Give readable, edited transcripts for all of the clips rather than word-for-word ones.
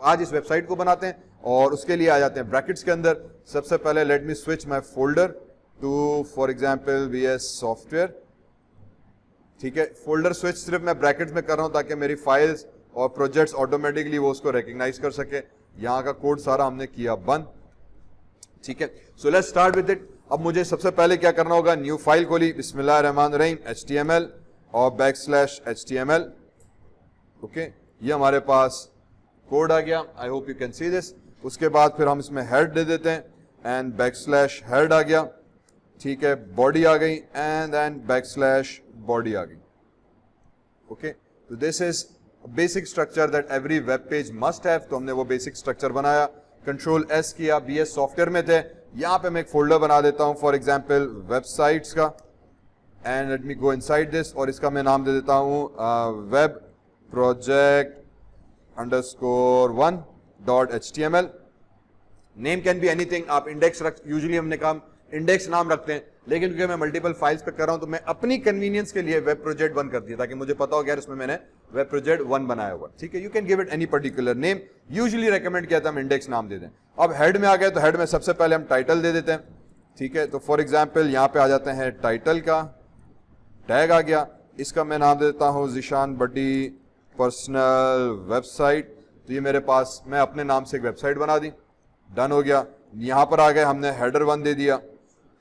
तो आज इस वेबसाइट को बनाते हैं और उसके लिए आ जाते हैं ब्रैकेट्स के अंदर। सबसे पहले let me switch my folder to for example VS software. ठीक है, फोल्डर स्विच सिर्फ मैं ब्रैकेट्स में कर रहा हूं ताकि मेरी फाइल्स और प्रोजेक्ट्स ऑटोमेटिकली वो उसको रिकॉग्नाइज कर सके। यहां का कोड सारा हमने किया बंद। ठीक है, so let's start with it. अब मुझे सबसे पहले क्या करना होगा, न्यू फाइल खोली, बिस्मिल्लाहिर्रहमानिर्रहीम, HTML और /HTML। ओके, ये हमारे पास कोड आ गया, I hope you can see this. उसके बाद फिर हम इसमें हेड दे देते हैं एंड /हेड आ गया। ठीक है, बॉडी आ गई एंड देन /बॉडी आ गई। ओके, तो this is basic structure that every web page must have. तो हमने वो बेसिक स्ट्रक्चर बनाया, कंट्रोल S किया, BS सॉफ्टवेयर में थे। यहां पे मैं एक फोल्डर बना देता हूं फॉर एग्जांपल वेबसाइट्स का and let me go inside this और इसका मैं नाम दे देता हूं web project _1.html। Name can be anything. आप इंडेक्स रख, यूजुअली हमने कहा इंडेक्स नाम रखते हैं, लेकिन क्योंकि मैं मल्टीपल फाइल्स पे कर रहा हूं तो मैं अपनी कन्वीनियंस के लिए वेब प्रोजेक्ट 1 कर दिया ताकि मुझे पता हो गया इसमें मैंने वेब प्रोजेक्ट 1 बनाया हुआ। ठीक है, you can give it any particular name. Usually recommend किया था हम इंडेक्स नाम दे दें। अब हेड में आ गए तो हेड में सबसे पहले हम टाइटल दे देते हैं। ठीक है, तो फॉर एग्जाम्पल यहां पे आ जाते हैं, टाइटल का टैग आ गया, इसका मैं नाम दे देता हूं ज़ीशान भट्टी पर्सनल वेबसाइट। तो ये मेरे पास, मैं अपने नाम से एक वेबसाइट बना दी, डन हो गया। यहां पर आ गए, हमने हेडर 1 दे दिया।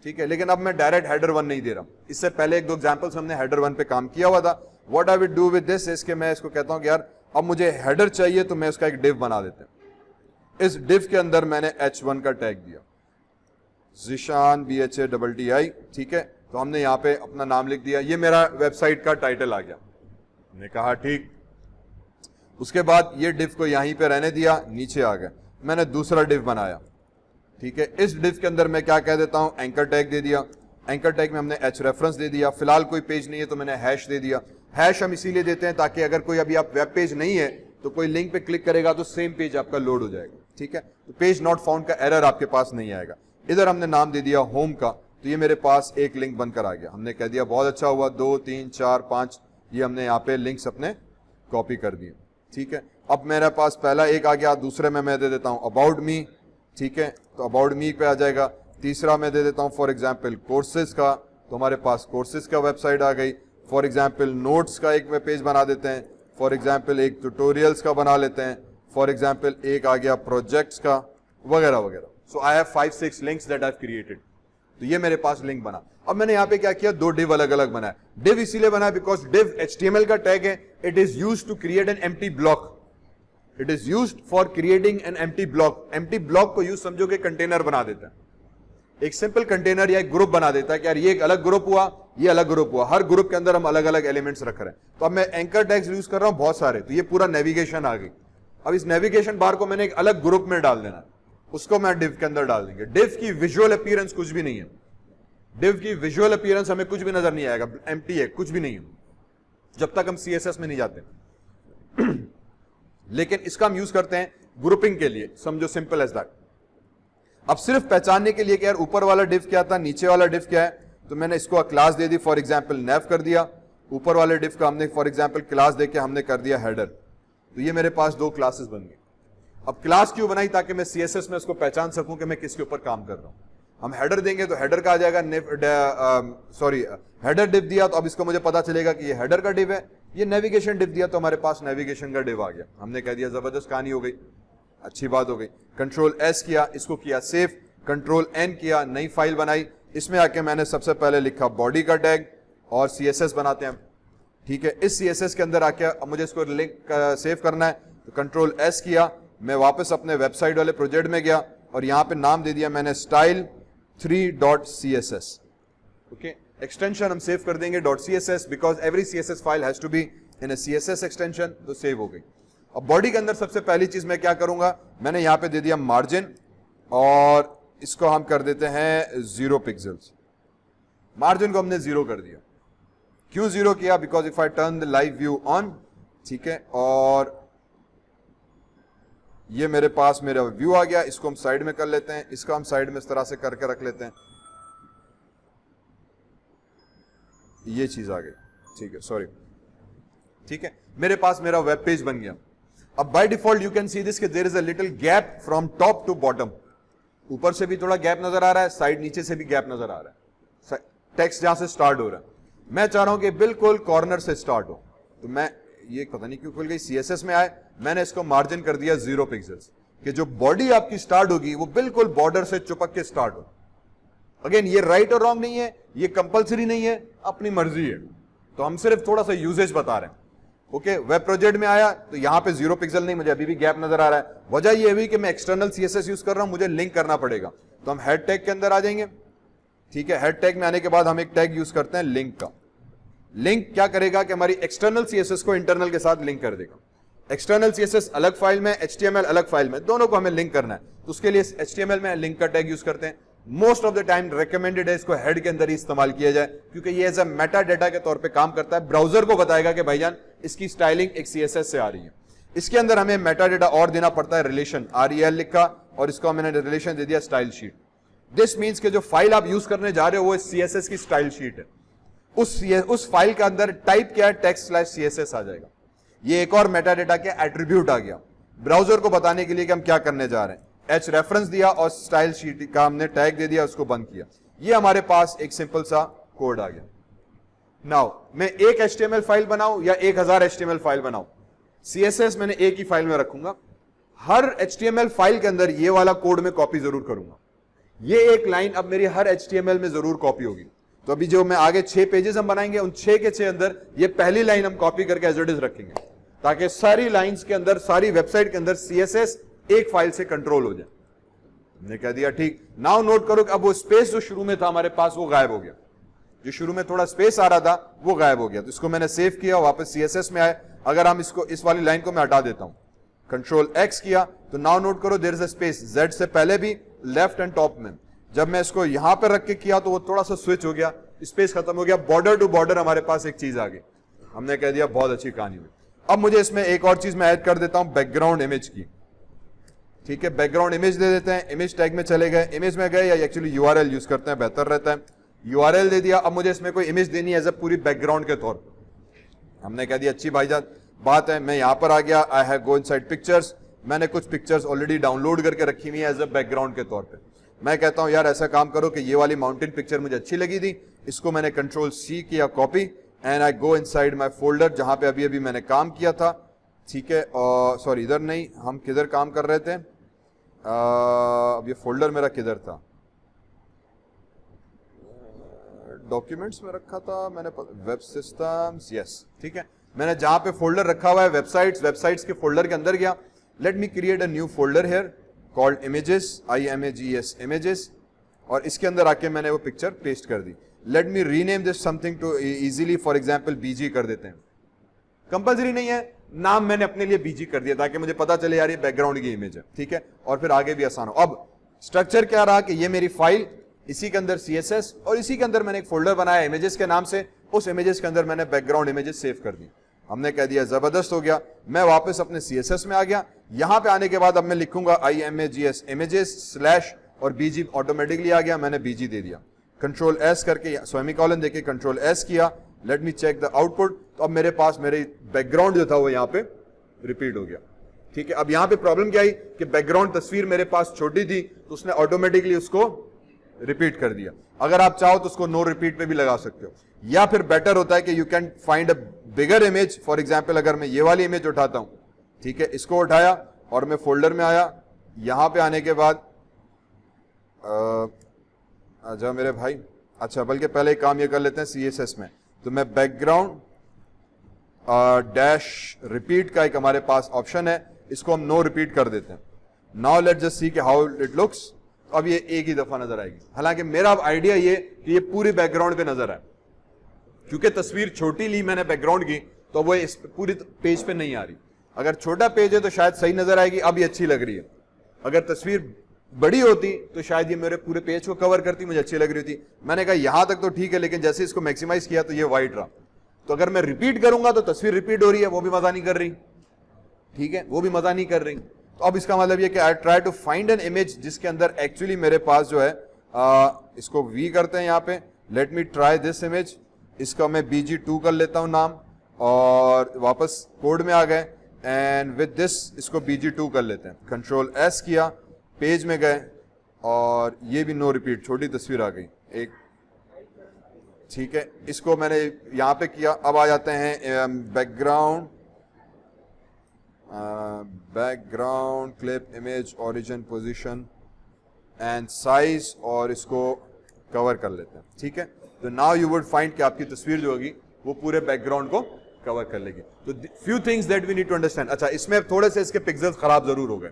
ठीक है, लेकिन अब मैं डायरेक्ट हेडर 1 नहीं दे रहा, इससे पहले एक दो एग्जांपल्स हमने हेडर 1 पे काम किया हुआ था। What I will do with this is के मैं इसको कहता हूं कि यार अब मुझे हेडर चाहिए तो मैं उसका एक डिव बना देते हैं। इस डिव के अंदर मैंने H1 का टैग दिया, ज़ीशान BHATTI। ठीक है, तो हमने यहाँ पे अपना नाम लिख दिया, ये मेरा वेबसाइट का टाइटल आ गया। हमने कहा ठीक, उसके बाद ये डिव को यहीं पे रहने दिया, नीचे आ गया, मैंने दूसरा डिव बनाया। ठीक है, इस डिव के अंदर मैं क्या कह देता हूं, एंकर टैग दे दिया। एंकर टैग में हमने H रेफरेंस दे दिया। फिलहाल कोई पेज नहीं है तो मैंने हैश दे दिया। हैश हम इसीलिए देते हैं ताकि अगर कोई अभी आप वेब पेज नहीं है तो कोई लिंक पे क्लिक करेगा तो सेम पेज आपका लोड हो जाएगा। ठीक है, तो पेज नॉट फाउंड का एरर आपके पास नहीं आएगा। इधर हमने नाम दे दिया होम का, तो ये मेरे पास एक लिंक बनकर आ गया। हमने कह दिया बहुत अच्छा हुआ, 2 3 4 5 ये हमने यहाँ पे लिंक्स अपने कॉपी कर दिए। ठीक है, अब मेरे पास पहला एक आ गया, दूसरे में मैं दे देता हूं अबाउट मी। ठीक है, तो अबाउट मी पे आ जाएगा। तीसरा मैं दे देता हूं फॉर एग्जांपल कोर्सेज का, तो हमारे पास कोर्सेज का वेबसाइट आ गई। फॉर एग्जांपल नोट्स का एक पेज बना देते हैं, फॉर एग्जांपल एक ट्यूटोरियल्स का बना लेते हैं, फॉर एग्जांपल एक आ गया प्रोजेक्ट्स का, वगैरह वगैरह। So I have 5-6 links that I have created. तो ये मेरे पास लिंक बना। अब मैंने यहाँ पे क्या किया, 2 डिव अलग अलग बनाया। डिव इसीलिए बनाया बिकॉज डिव HTML का टैग है, it is used to create an empty block. It is used for creating an empty block. Empty block को यूज समझो कि कंटेनर बना देता है, एक सिंपल कंटेनर या एक ग्रुप बना देता है कि यार ये एक अलग ग्रुप हुआ, ये अलग ग्रुप हुआ, हर ग्रुप के अंदर हम अलग अलग एलिमेंट्स रख रहे हैं। तो अब मैं एंकर टैग्स यूज कर रहा हूं बहुत सारे, तो ये पूरा नेविगेशन आ गई। अब इस नेविगेशन बार को मैंने एक अलग ग्रुप में डाल देना, उसको मैं डिव के अंदर डाल देंगे। डिव की विजुअल अपीयरेंस कुछ भी नहीं है, डिव की विजुअल अपीयरेंस हमें कुछ भी नजर नहीं आएगा, एम्प्टी है, कुछ भी नहीं है जब तक हम CSS में नहीं जाते। लेकिन इसका हम यूज करते हैं ग्रुपिंग के लिए, समझो सिंपल एज दैट। अब सिर्फ पहचानने के लिए कि यार ऊपर वाला डिव क्या था, नीचे वाला डिव क्या है, तो मैंने इसको क्लास दे दी, फॉर एग्जांपल नेव कर दिया। ऊपर वाले डिव का हमने फॉर एग्जांपल क्लास देके हमने कर दिया हेडर। तो ये मेरे पास 2 क्लासेस बन गई। अब क्लास क्यों बनाई, ताकि मैं CSS में उसको पहचान सकूं कि मैं किसके ऊपर काम कर रहा हूं। हम हेडर देंगे तो हेडर का आ जाएगा, हेडर डिव दिया तो अब इसको मुझे पता चलेगा कि ये हेडर का डिव है। ये नेविगेशन डिव दिया तो हमारे पास नेविगेशन का डिव आ गया। हमने कह दिया जबरदस्त कहानी हो गई, अच्छी बात हो गई। कंट्रोल S किया, इसको किया सेव, कंट्रोल N किया, नई फाइल बनाई। इसमें आके मैंने सबसे पहले लिखा बॉडी का टैग और CSS बनाते हैं। ठीक है, इस CSS के अंदर आके अब मुझे इसको लिंक सेव करना है, तो कंट्रोल S किया, मैं वापस अपने वेबसाइट वाले प्रोजेक्ट में गया और यहां पे नाम दे दिया मैंने style3.css। ओके, एक्सटेंशन हम सेव कर देंगे .css because every CSS file has to be in a CSS extension, तो सेव हो गई। अब बॉडी के अंदर सबसे पहली चीज मैं क्या करूंगा, मैंने यहां पे दे दिया मार्जिन और इसको हम कर देते हैं 0 पिक्सल्स। मार्जिन को हमने 0 कर दिया। क्यों 0 किया, because if I turn the live view on, ठीक है, और ये मेरे पास मेरा व्यू आ गया। इसको हम साइड में कर लेते हैं, इसको हम साइड में इस तरह से करके रख लेते हैं। ये चीज आ गई, ठीक है, सॉरी, ठीक है, मेरे पास मेरा वेब पेज बन गया। अब by default you can see this कि there is a little gap from top to bottom, ऊपर से भी थोड़ा गैप नजर आ रहा है, साइड नीचे से भी गैप नजर आ रहा है, टेक्स्ट जहां से स्टार्ट हो रहा है। मैं चाह रहा हूं कि बिल्कुल कॉर्नर से स्टार्ट हो, तो मैं ये पता नहीं क्यों खुल गई, CSS में आए, मैंने इसको मार्जिन कर दिया 0 पिक्सल्स, कि जो बॉडी आपकी स्टार्ट होगी वो बिल्कुल बॉर्डर से चिपक के स्टार्ट हो। अगेन ये राइट और रॉन्ग नहीं है, ये कंपलसरी नहीं है, अपनी मर्जी है, तो हम सिर्फ थोड़ा सा यूजेज बता रहे हैं। ओके, वेब प्रोजेक्ट में आया तो यहां पे 0 पिक्सल नहीं, मुझे अभी भी गैप नजर आ रहा है। वजह ये हुई कि मैं एक्सटर्नल CSS यूज कर रहा हूं, मुझे लिंक करना पड़ेगा, तो हम हेड टैग के अंदर आ जाएंगे। ठीक है, हेड टैग में आने के बाद हम एक टैग यूज करते हैं लिंक का। लिंक क्या करेगा कि हमारी एक्सटर्नल CSS को इंटरनल के साथ लिंक कर देगा। एक्सटर्नल CSS अलग फाइल में, HTML अलग फाइल में, दोनों को हमें लिंक करना है, तो उसके लिए HTML में लिंक का टैग यूज करते हैं। Most of the time recommended है इसको हेड के अंदर ही इस्तेमाल किया जाए, क्योंकि ये एज अ मेटा डेटा के तौर पे काम करता है, ब्राउजर को बताएगा कि भाईजान इसकी स्टाइलिंग एक CSS से आ रही है। इसके अंदर हमें मेटा डेटा और देना पड़ता है, रिलेशन REL लिखा, और इसको मैंने रिलेशन दे दिया स्टाइल शीट। दिस मीन्स कि जो फाइल आप यूज करने जा रहे हो वो CSS की स्टाइल शीट है, उस फाइल के अंदर टाइप क्या है, text/CSS आ जाएगा। ये एक और मेटा डेटा के एट्रीब्यूट आ गया ब्राउजर को बताने के लिए कि हम क्या करने जा रहे हैं। H रेफरेंस दिया और स्टाइल शीट का हमने टैग दे दिया, उसको बंद किया। ये हमारे पास एक सिंपल सा कोड आ गया। नाउ मैं एक HTML फाइल बनाऊं या 1000 HTML फाइल बनाऊं, CSS मैंने एक ही फाइल में रखूंगा, हर HTML फाइल के अंदर ये वाला कोड में कॉपी जरूर करूंगा। ये एक लाइन अब मेरी हर HTML में जरूर कॉपी होगी। तो अभी जो मैं आगे 6 पेजेस हम बनाएंगे, उन 6 के 6 अंदर ये पहली लाइन हम कॉपी करके एज इट इज रखेंगे, ताकि सारी लाइंस के अंदर, सारी वेबसाइट के अंदर CSS एक फाइल से कंट्रोल हो जाए। हमने कह दिया ठीक। नाउ नोट करो कि अब वो स्पेस जो शुरू में था हमारे पास वो गायब हो गया, जो शुरू में थोड़ा स्पेस आ रहा था वो गायब हो गया। तो इसको मैंने सेव किया, वापस CSS में आए। अगर हम इसको, इस वाली लाइन को मैं हटा देता हूं, कंट्रोल X किया, तो नाउ नोट करो there is a space Z से पहले भी, लेफ्ट एंड टॉप में। जब मैं इसको यहां पर रख के किया तो वो थोड़ा सा स्विच हो गया, स्पेस खत्म हो गया, बॉर्डर टू बॉर्डर हमारे पास एक चीज आ गई। हमने कह दिया बहुत अच्छी कहानी हुई। अब मुझे इसमें एक और चीज मैं ऐड कर देता हूं, बैकग्राउंड इमेज की। ठीक है, बैकग्राउंड इमेज दे देते हैं, इमेज टैग में चले गए, इमेज में गए, या एक्चुअली URL यूज करते हैं, बेहतर रहता है। URL दे दिया। अब मुझे इसमें कोई इमेज देनी है एज अ पूरी बैकग्राउंड के तौर पर। हमने कह दिया अच्छी भाईजान बात है, मैं यहां पर आ गया, I have go inside pictures, मैंने कुछ पिक्चर्स ऑलरेडी डाउनलोड करके रखी हुई है एज अ बैकग्राउंड के तौर पे। मैं कहता हूं यार ऐसा काम करो कि ये वाली माउंटेन पिक्चर मुझे अच्छी लगी थी, इसको मैंने कंट्रोल C किया copy, and I go inside my folder जहां पे अभी अभी मैंने काम किया था। ठीक है, और सॉरी इधर नहीं, हम किधर काम कर रहे थे, अब ये फोल्डर मेरा किधर था, डॉक्यूमेंट्स में रखा था मैंने, वेब सिस्टम्स, यस ठीक है। मैंने जहां पे फोल्डर रखा हुआ है वेबसाइट्स के फोल्डर के अंदर गया। Let me create a new folder here called images, IMAGES images, और इसके अंदर आके मैंने वो पिक्चर पेस्ट कर दी। Let me rename this something to easily, for example BG कर देते हैं, कंपल्सरी नहीं है, नाम मैंने अपने लिए BG कर दिया ताकि मुझे पता चले यार ये बैकग्राउंड की इमेज है। ठीक है, और फिर आगे भी आसान हो। अब स्ट्रक्चर क्या रहा कि ये मेरी फाइल, इसी के अंदर CSS, और इसी के अंदर मैंने एक फोल्डर बनाया इमेजेस के नाम से, उस इमेजेस के अंदर मैंने बैकग्राउंड इमेजेस सेव कर दी। हमने कह दिया जबरदस्त हो गया। मैं वापस अपने CSS में आ गया। यहां पे आने के बाद अब मैं लिखूंगा IMAGES इमेजेस स्लैश, और BG ऑटोमेटिकली आ गया, मैंने BG दे दिया। कंट्रोल S करके सेमीकोलन देके कंट्रोल S किया। Let me check the output. तो अब मेरे पास मेरे बैकग्राउंड जो था वो यहाँ पे रिपीट हो गया। ठीक है, अब यहाँ पे प्रॉब्लम क्या आई कि बैकग्राउंड तस्वीर मेरे पास छोटी थी, तो उसने ऑटोमेटिकली उसको रिपीट कर दिया। अगर आप चाहो तो उसको नो रिपीट पे भी लगा सकते हो, या फिर बेटर होता है कि you can find a bigger image. For example अगर मैं ये वाली इमेज उठाता हूं, ठीक है, इसको उठाया और मैं फोल्डर में आया, यहां पे आने के बाद आजा मेरे भाई, अच्छा बल्कि पहले एक काम ये कर लेते हैं CSS में, तो मैं बैकग्राउंड डैश रिपीट का एक हमारे पास ऑप्शन है, इसको हम नो रिपीट कर देते हैं। नाउ लेट्स जस्ट सी कि हाउ इट लुक्स। अब ये एक ही दफा नजर आएगी, हालांकि मेरा अब आइडिया ये कि ये पूरी बैकग्राउंड पे नजर आए, क्योंकि तस्वीर छोटी ली मैंने बैकग्राउंड की, तो वो इस पूरी पेज पे नहीं आ रही। अगर छोटा पेज है तो शायद सही नजर आएगी, अब ये अच्छी लग रही है। अगर तस्वीर बड़ी होती तो शायद ये मेरे पूरे पेज को कवर करती, मुझे अच्छी लग रही थी। मैंने कहा यहां तक तो ठीक है, लेकिन जैसे इसको मैक्सिमाइज किया तो ये वाइट रहा। तो अगर मैं रिपीट करूंगा तो तस्वीर रिपीट हो रही है, वो भी मजा नहीं कर रही। ठीक है, वो भी मजा नहीं कर रही। तो अब इसका मतलब ये कि I try to find an image जिसके अंदर एक्चुअली मेरे पास जो है इसको V करते हैं यहाँ पे। Let me try this image, इसका मैं BG2 कर लेता हूं नाम, और वापस कोड में आ गए। एंड विद दिस इसको BG2 कर लेते हैं, कंट्रोल S किया, पेज में गए और ये भी नो रिपीट, छोटी तस्वीर आ गई एक, ठीक है, इसको मैंने यहां पे किया। अब आ जाते हैं background clip image origin position and size और इसको कवर कर लेते हैं, ठीक है। तो नाउ यू वुड फाइंड कि आपकी तस्वीर जो होगी वो पूरे बैकग्राउंड को कवर कर लेगी। तो few things that we need to understand. अच्छा, इसमें थोड़े से इसके पिक्सेल्स खराब जरूर हो गए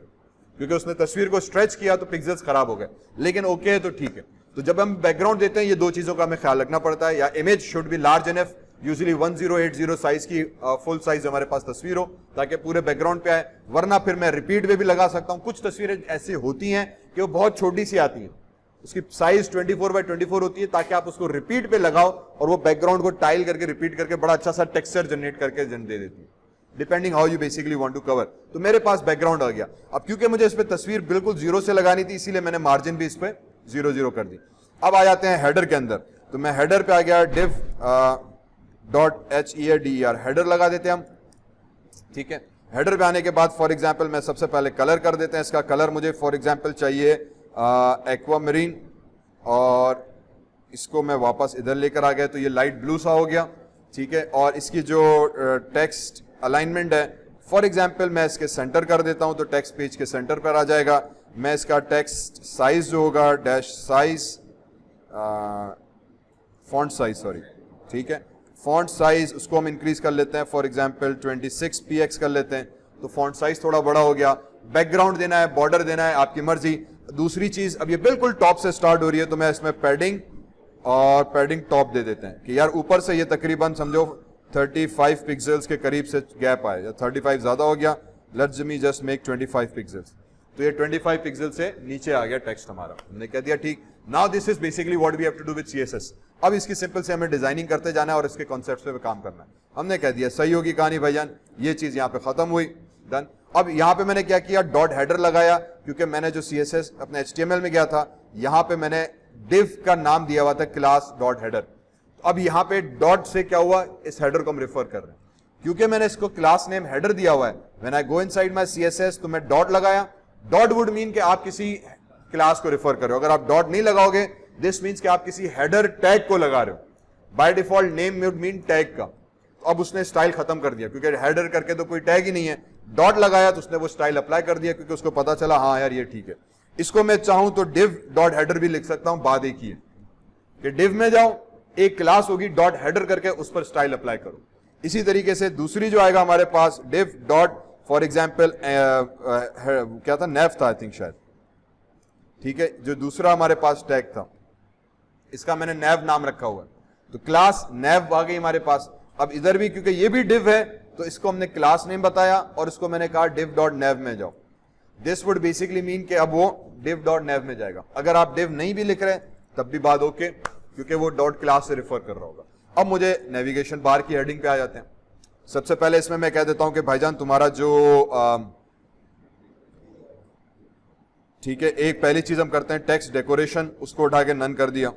क्योंकि उसने तस्वीर को स्ट्रेच किया तो पिक्सेल्स खराब हो गए, लेकिन ओके है तो ठीक है। तो जब हम बैकग्राउंड देते हैं ये दो चीजों का हमें ख्याल रखना पड़ता है, या image should be large enough, usually 1080 size की फुल साइज हमारे पास तस्वीर हो ताकि पूरे बैकग्राउंड पे आए, वरना फिर मैं रिपीट में भी लगा सकता हूं। कुछ तस्वीरें ऐसी होती हैं कि वो बहुत छोटी सी आती हैं, उसकी साइज 24x24 होती है ताकि आप उसको रिपीट पे लगाओ और वो बैकग्राउंड को टाइल करके रिपीट करके बड़ा अच्छा सा टेक्सचर जनरेट करके दे देती है, depending how you basically want to cover. तो मेरे पास बैकग्राउंड आ गया। अब क्योंकि मुझे इस पे तस्वीर बिल्कुल जीरो से लगानी थी इसीलिए मैंने मार्जिन भी इस पे 0 कर दी। अब आ जाते हैं हेडर के अंदर। तो मैं हेडर पे आ गया, div.header हेडर लगा देते हैं हम, ठीक है। हेडर पे आने के बाद फॉर एग्जांपल मैं सबसे पहले कलर कर देते हैं। इसका कलर मुझे फॉर एग्जांपल चाहिए एक्वामरीन, और इसको मैं वापस इधर लेकर आ गया तो ये लाइट ब्लू सा हो गया, ठीक है। और इसकी जो टेक्स्ट अलाइनमेंट है फॉर एग्जांपल मैं इसके सेंटर कर देता हूं तो टेक्स्ट पेज के सेंटर पर आ जाएगा। मैं इसका टेक्स्ट साइज जो होगा dash size font size sorry, ठीक है, फॉन्ट साइज उसको हम इंक्रीज कर लेते हैं, फॉर एग्जांपल 26 px कर लेते हैं तो फॉन्ट साइज थोड़ा बड़ा हो गया। बैकग्राउंड देना है, बॉर्डर देना है, आपकी मर्जी। दूसरी चीज, अब ये बिल्कुल टॉप से स्टार्ट हो रही है तो मैं इसमें पैडिंग और पैडिंग टॉप दे देते हैं कि यार ऊपर से ये तकरीबन समझो 35 पिक्सल्स के करीब से गैप आए, या 35 ज्यादा हो गया, let's me just make 25 pixels. तो ये 25 पिक्सल से नीचे आ गया टेक्स्ट हमारा, हमने कह दिया ठीक। Now this is basically what we have to do with CSS। अब इसकी सिंपल से हमें डिजाइनिंग करते जाना है और इसके कॉन्सेप्ट्स पे काम करना है। हमने कह दिया सही होगी कहानी भाईजान, ये चीज यहाँ पे खत्म हुई, डन। अब यहाँ पे मैंने क्या किया, डॉट हेडर लगाया क्योंकि मैंने जो CSS अपने HTML में गया था यहाँ पे मैंने div का नाम दिया हुआ था क्लास डॉट हेडर। अब यहाँ पे डॉट से क्या हुआ, इस हेडर को हम रेफर कर रहे हैं क्योंकि मैंने इसको क्लास नेम हेडर दिया हुआ है। When I go inside my CSS तो मैं डॉट लगाया। डॉट वुड मीन कि आप किसी क्लास को रेफर कर रहे हो। अगर आप डॉट नहीं लगाओगे दिस मीन्स कि आप किसी हेडर टैग को लगा रहे हो। By default name would mean tag का। अब उसने स्टाइल खत्म कर दिया क्योंकि हेडर करके तो कोई टैग ही नहीं है, डॉट लगाया तो उसने वो स्टाइल अप्लाई कर दिया क्योंकि उसको पता चला हाँ यार ये ठीक है। इसको मैं चाहूं तो div डॉट हेडर भी लिख सकता हूं, बात एक ही है कि div में जाओ, एक क्लास होगी, डॉट हेडर करके उस पर स्टाइल अप्लाई करो। इसी तरीके से दूसरी जो आएगा हमारे पास div डॉट फॉर एग्जाम्पल क्या था, नेव था आई थिंक शायद, ठीक है, जो दूसरा हमारे पास टैग था इसका मैंने नेव नाम रखा हुआ है तो क्लास नेव आ गई हमारे पास। अब इधर भी क्योंकि ये भी div है तो इसको हमने क्लास नेम बताया और इसको मैंने कहा div डॉट नेव में जाओ। दिस वुड बेसिकली मीन कि अब वो div डॉट नेव में जाएगा। अगर आप div नहीं भी लिख रहे तब भी बात ओके क्योंकि वो डॉट क्लास से रेफर कर रहा होगा। अब मुझे नेविगेशन बार की हेडिंग पे आ जाते हैं। सबसे पहले इसमें मैं कह देता हूं कि भाईजान तुम्हारा जो ठीक है, एक पहली चीज हम करते हैं टेक्स्ट डेकोरेशन, उसको उठा के नन कर दिया।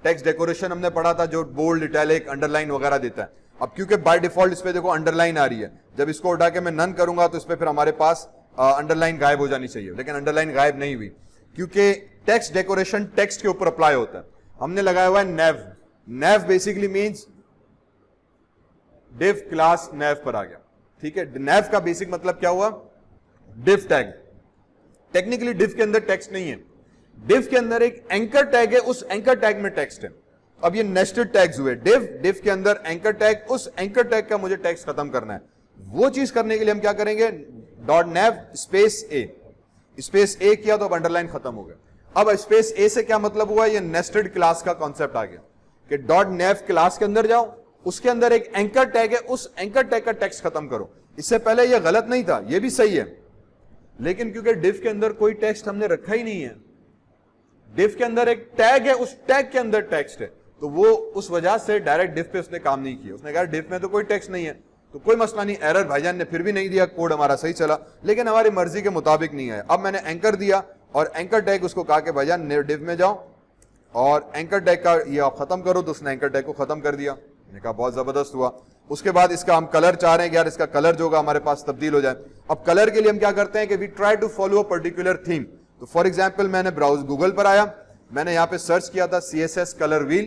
टेक्स्ट डेकोरेशन हमने पढ़ा था जो बोल्ड, इटैलिक, अंडरलाइन वगैरह देता है। अब क्योंकि बाय डिफॉल्ट इस पे देखो अंडरलाइन आ रही है, जब इसको उठा के मैं नन करूंगा तो इस पे फिर हमारे पास अंडरलाइन गायब हो जानी चाहिए, लेकिन अंडरलाइन गायब नहीं हुई क्योंकि टेक्स्ट डेकोरेशन टेक्स्ट के ऊपर अप्लाई होता है। हमने लगाया हुआ है नेव। नेव बेसिकली मींस div क्लास नेव पर आ गया, ठीक है। नेव का बेसिक मतलब क्या हुआ, div टैग। टेक्निकली div के अंदर टेक्स्ट नहीं है, div के अंदर एक एंकर टैग है, उस एंकर टैग में टेक्स्ट है। अब ये नेस्टेड टैग्स हुए, div के अंदर एंकर टैग, उस एंकर टैग का मुझे टेक्स्ट खत्म करना है। वो चीज करने के लिए हम क्या करेंगे, डॉट नेव स्पेस ए किया तो अब अंडरलाइन खत्म हो गया। अब स्पेस ए से क्या मतलब हुआ, ये नेस्टेड क्लास का कॉन्सेप्ट आ गया कि डॉट नेव क्लास के अंदर जाओ, उसके अंदर एक एंकर टैग है, उस एंकर टैग का टेक्स्ट खत्म करो। इससे पहले ये गलत नहीं था, ये भी सही है, लेकिन क्योंकि div के अंदर कोई टेक्स्ट हमने रखा ही नहीं है, div के अंदर एक टैग है, उस टैग के अंदर टेक्स्ट है, तो वो उस वजह से डायरेक्ट div पे उसने काम नहीं किया। उसने कहा div में तो कोई टेक्स्ट नहीं है, तो कोई मसला नहीं, एरर भाईजान ने फिर भी नहीं दिया, कोड हमारा सही चला, लेकिन हमारी मर्जी के मुताबिक नहीं है। अब मैंने एंकर दिया और एंकर टैग उसको कहा कि भाईजान div में जाओ और एंकर टैग का ये आप खत्म करो, तो उसने एंकर टैग को खत्म कर दिया। मैंने कहा बहुत जबरदस्त हुआ। उसके बाद इसका हम कलर चाह रहे हैं कि यार इसका कलर जो होगा हमारे पास तब्दील हो जाए। अब कलर के लिए हम क्या करते हैं कि we try to follow a particular theme. तो फॉर एग्जांपल मैंने ब्राउज गूगल पर आया, मैंने यहां पे सर्च किया था CSS कलर व्हील,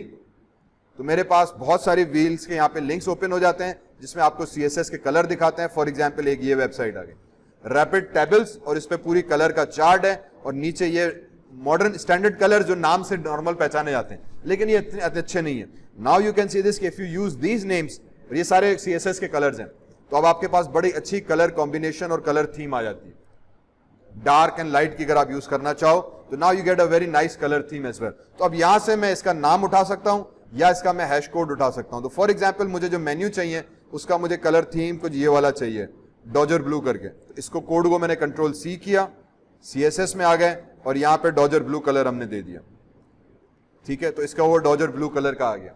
तो मेरे पास बहुत सारी व्हील्स के यहां पे लिंक्स ओपन हो जाते हैं जिसमें आपको CSS के कलर दिखाते हैं। फॉर एग्जांपल एक ये वेबसाइट आ गई रैपिड टेबल्स, और इस पे पूरी कलर का चार्ट है, और नीचे ये मॉडर्न स्टैंडर्ड कलर जो नाम से नॉर्मल पहचाने जाते हैं, लेकिन ये इतने अच्छे नहीं है। Now you can see this if you use these names, ये सारे CSS के कलर्स हैं, तो अब आपके पास बड़ी अच्छी कलर कॉम्बिनेशन और कलर थीम आ जाती है। डार्क एंड लाइट की अगर आप यूज करना चाहो तो now you get a very nice colour theme as well. तो अब यहां से मैं इसका नाम उठा सकता हूं या इसका मैं हैश कोड उठा सकता हूं। तो फॉर एग्जांपल मुझे जो मेन्यू चाहिए उसका मुझे कलर थीम कुछ ये वाला चाहिए, डॉजर ब्लू करके। तो इसको कोड को मैंने कंट्रोल C किया, CSS में आ गए और यहां पे डॉजर ब्लू कलर हमने दे दिया। ठीक है, तो इसका वो डॉजर ब्लू कलर का आ गया।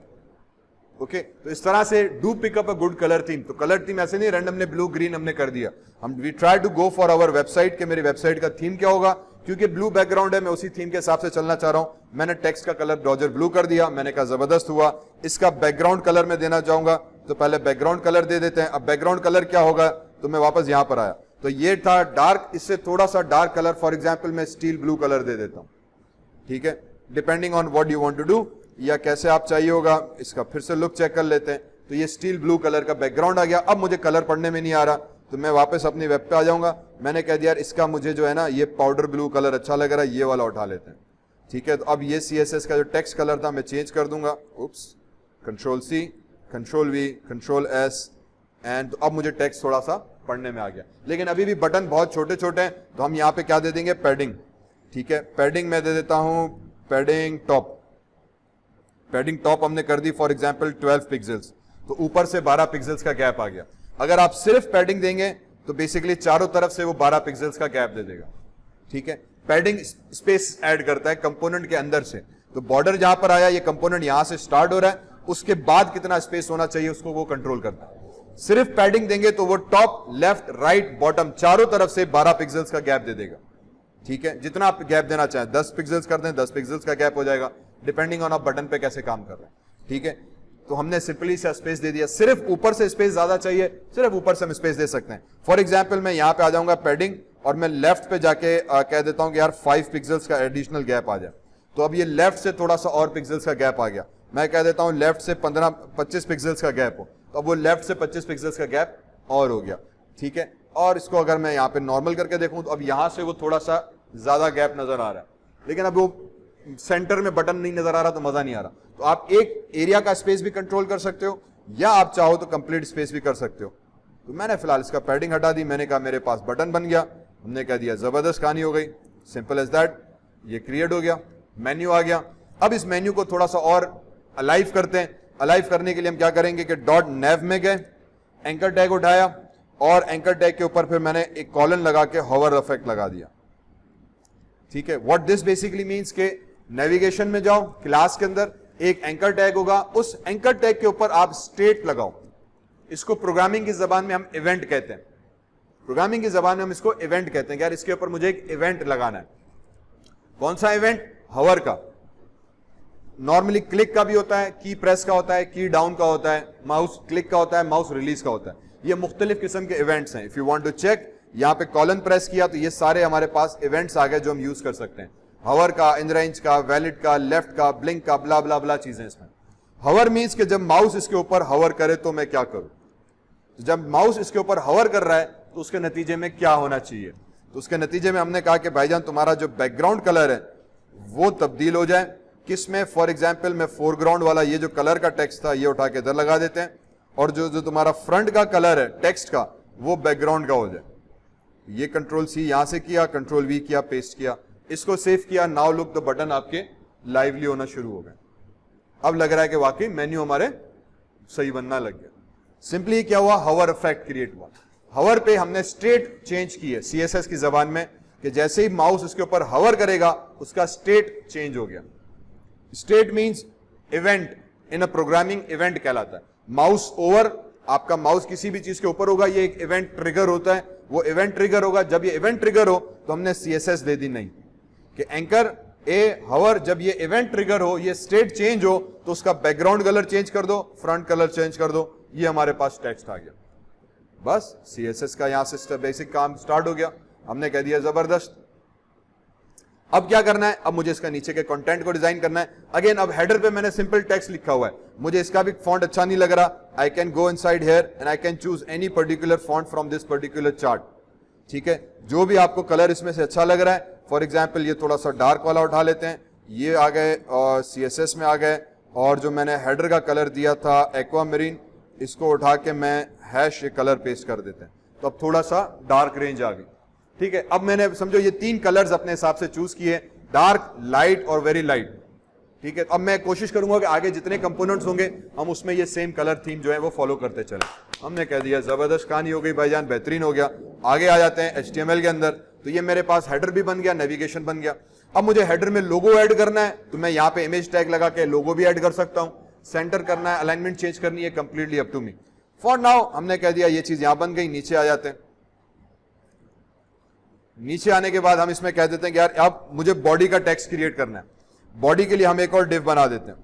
ओके, तो इस तरह से do pick up a good colour theme. तो कलर थीम ऐसे नहीं रैंडमली ब्लू ग्रीन हमने कर दिया, हम we try to go for our website के मेरी वेबसाइट का थीम क्या होगा, क्योंकि ब्लू बैकग्राउंड है मैं उसी थीम के हिसाब से चलना चाह रहा हूं। मैंने टेक्स्ट का कलर डॉजर ब्लू कर दिया, मैंने कहा जबरदस्त हुआ। इसका बैकग्राउंड कलर में देना चाहूंगा तो पहले बैकग्राउंड कलर दे देते हैं। अब बैकग्राउंड कलर क्या होगा, तो मैं वापस यहां पर आया, तो ये था डार्क, इससे थोड़ा सा डार्क कलर, फॉर एग्जाम्पल मैं स्टील ब्लू कलर दे देता हूं। ठीक है, depending on what you want to do, या कैसे आप चाहिए होगा। इसका फिर से लुक चेक कर लेते हैं, तो ये स्टील ब्लू कलर का बैकग्राउंड आ गया। अब मुझे कलर पढ़ने में नहीं आ रहा, तो मैं वापस अपनी वेब पे आ जाऊंगा। मैंने कह दिया यार इसका मुझे जो है ना ये पाउडर ब्लू कलर अच्छा लग रहा है, ये वाला उठा लेते हैं। ठीक है, तो अब ये CSS का जो टेक्स्ट कलर था मैं चेंज कर दूंगा। Oops, control C, control V, control S, and अब मुझे टेक्स्ट थोड़ा सा पढ़ने में आ गया। लेकिन अभी भी बटन बहुत छोटे छोटे हैं, तो हम यहाँ पे क्या दे देंगे, पैडिंग। ठीक है, पैडिंग मैं दे देता हूं पैडिंग टॉप। पैडिंग टॉप हमने कर दी फॉर एग्जांपल 12 पिक्सल्स, तो ऊपर से 12 पिक्सल्स का गैप आ गया। अगर आप सिर्फ पैडिंग देंगे तो बेसिकली चारों तरफ से वो 12 पिक्सल्स का गैप दे देगा। ठीक है, पैडिंग स्पेस ऐड करता है कंपोनेंट के अंदर से। तो बॉर्डर जहां पर आया, ये कंपोनेंट यहां से स्टार्ट हो रहा है, उसके बाद कितना स्पेस होना चाहिए उसको वो कंट्रोल करता है। सिर्फ पैडिंग देंगे तो वो टॉप, लेफ्ट, राइट, बॉटम चारों तरफ से 12 पिक्सल्स का गैप दे देगा। ठीक है, जितना आप गैप देना चाहें, 10 पिक्सल्स कर दें 10 पिक्सल्स का गैप हो जाएगा, डिपेंडिंग ऑन आप बटन पे कैसे काम कर रहे हैं। ठीक है, तो हमने सिंपली सा स्पेस दे दिया। सिर्फ ऊपर से स्पेस ज्यादा चाहिए, सिर्फ ऊपर से हम स्पेस दे सकते हैं। फॉर एग्जांपल मैं यहां पे आ जाऊंगा पैडिंग, और मैं लेफ्ट पे जाके कह देता हूं कि यार 5 पिक्सल्स का एडिशनल गैप आ जाए। तो अब ये लेफ्ट से थोड़ा सा और पिक्सल्स का गैप आ गया। मैं कह देता हूं लेफ्ट से 25 पिक्सल्स का गैप हो, तो अब वो लेफ्ट से 25 पिक्सल्स का गैप और हो गया। ठीक है, और इसको अगर मैं यहाँ पे नॉर्मल करके देखूं तो अब यहां से वो थोड़ा सा ज्यादा गैप नजर आ रहा है, लेकिन अब वो सेंटर में बटन नहीं नजर आ रहा तो मजा नहीं आ रहा। तो आप एक एरिया का स्पेस भी कंट्रोल कर सकते हो, या आप चाहो तो कंप्लीट स्पेस भी कर सकते हो। तो मैंने फिलहाल इसका पैडिंग हटा दी, मैंने कहा मेरे पास बटन बन गया, हमने कह दिया जबरदस्त कहानी हो गई, सिंपल एज दैट। ये क्रिएट हो गया, मेन्यू आ गया। अब इस मेन्यू को थोड़ा सा और अलाइव करते हैं। अलाइव करने के लिए हम क्या करेंगे कि .nav में गए, एंकर टैग उठाया, और एंकर टैग के ऊपर फिर मैंने एक कॉलन लगा के हॉवर इफेक्ट लगा दिया। ठीक है, व्हाट दिस बेसिकली मींस के नेविगेशन में जाओ, क्लास के अंदर एक एंकर टैग होगा, उस एंकर टैग के ऊपर आप स्टेट लगाओ। इसको प्रोग्रामिंग की जबान में हम इवेंट कहते हैं। प्रोग्रामिंग की जबान में हम इसको इवेंट कहते हैं। यार इसके ऊपर मुझे एक इवेंट लगाना है। कौन सा इवेंट? हवर का। नॉर्मली क्लिक का भी होता है, की प्रेस का होता है, की डाउन का होता है, माउस क्लिक का होता है, माउस रिलीज का होता है। ये मुख्तलिफ किस्म के इवेंट्स हैं। If you want to check, यहां पे कॉलन प्रेस किया तो ये सारे हमारे पास इवेंट्स आ गए जो हम यूज कर सकते हैं। हवर का, इन रेंज का, वैलिड का, लेफ्ट का, ब्लिंक का, ब्ला ब्ला ब्ला चीजें इसमें। हवर मींस कि जब माउस इसके ऊपर हवर करे तो मैं क्या करूं। तो जब माउस इसके ऊपर हवर कर रहा है तो उसके नतीजे में क्या होना चाहिए। तो उसके नतीजे में हमने कहा कि भाईजान तुम्हारा जो बैकग्राउंड कलर है वो तब्दील हो जाए। किसमें? फॉर एग्जाम्पल मैं फोरग्राउंड वाला ये जो कलर का टेक्स्ट था ये उठा के इधर लगा देते हैं, और जो जो तुम्हारा फ्रंट का कलर है टेक्स्ट का वो बैकग्राउंड का हो जाए। ये कंट्रोल C यहां से किया, कंट्रोल V किया, पेस्ट किया, इसको सेव किया। नाउ लुक द बटन आपके लाइवली होना शुरू हो गए। अब लग रहा है कि वाकई मेन्यू हमारे सही बनना लग गया। सिंपली क्या हुआ, हवर इफेक्ट क्रिएट हुआ। हवर पे हमने स्टेट चेंज की है CSS की जबान में, कि जैसे ही माउस उसके ऊपर हवर करेगा उसका स्टेट चेंज हो गया। State means event, in a programming event कहलाता है। माउस ओवर, आपका माउस किसी भी चीज के ऊपर होगा, ये एक इवेंट ट्रिगर होता है, वो इवेंट ट्रिगर होगा। जब ये इवेंट ट्रिगर हो तो हमने CSS दे दी नहीं कि एंकर ए हवर, जब ये इवेंट ट्रिगर हो, ये स्टेट चेंज हो तो उसका बैकग्राउंड कलर चेंज कर दो, फ्रंट कलर चेंज कर दो, ये हमारे पास टेक्स्ट आ गया। बस CSS का यहां से बेसिक काम स्टार्ट हो गया। हमने कह दिया जबरदस्त। अब क्या करना है, अब मुझे इसका नीचे के कंटेंट को डिजाइन करना है। अगेन अब हेडर पे मैंने सिंपल टेक्स्ट लिखा हुआ है, मुझे इसका भी फॉन्ट अच्छा नहीं लग रहा। I can go inside here and I can choose any particular font from this particular chart. ठीक है, जो भी आपको कलर इसमें से अच्छा लग रहा है। फॉर एग्जाम्पल ये थोड़ा सा डार्क वाला उठा लेते हैं, ये आ गए और CSS में आ गए। और जो मैंने हेडर का कलर दिया था एक्वा मरीन, इसको उठा के मैं हैश ये कलर पेस्ट कर देते हैं, तो अब थोड़ा सा डार्क रेंज आ गई। ठीक है, अब मैंने समझो ये 3 कलर्स अपने हिसाब से चूज किए, डार्क, लाइट और वेरी लाइट। ठीक है, अब मैं कोशिश करूंगा कि आगे जितने कंपोनेंट्स होंगे हम उसमें ये सेम कलर थीम जो है वो फॉलो करते चले। हमने कह दिया जबरदस्त कहानी हो गई भाईजान, बेहतरीन हो गया। आगे आ जाते हैं HTML के अंदर। तो ये मेरे पास हेडर भी बन गया, नेविगेशन बन गया। अब मुझे हेडर में लोगो ऐड करना है, तो मैं यहाँ पे इमेज टैग लगा के लोगो भी ऐड कर सकता हूँ। सेंटर करना है, अलाइनमेंट चेंज करनी है, completely up to me. For now हमने कह दिया ये चीज यहां बन गई। नीचे आ जाते हैं, नीचे आने के बाद हम इसमें कह देते हैं कि यार अब मुझे बॉडी का टेक्स्ट क्रिएट करना है। बॉडी के लिए हम एक और डिव बना देते हैं।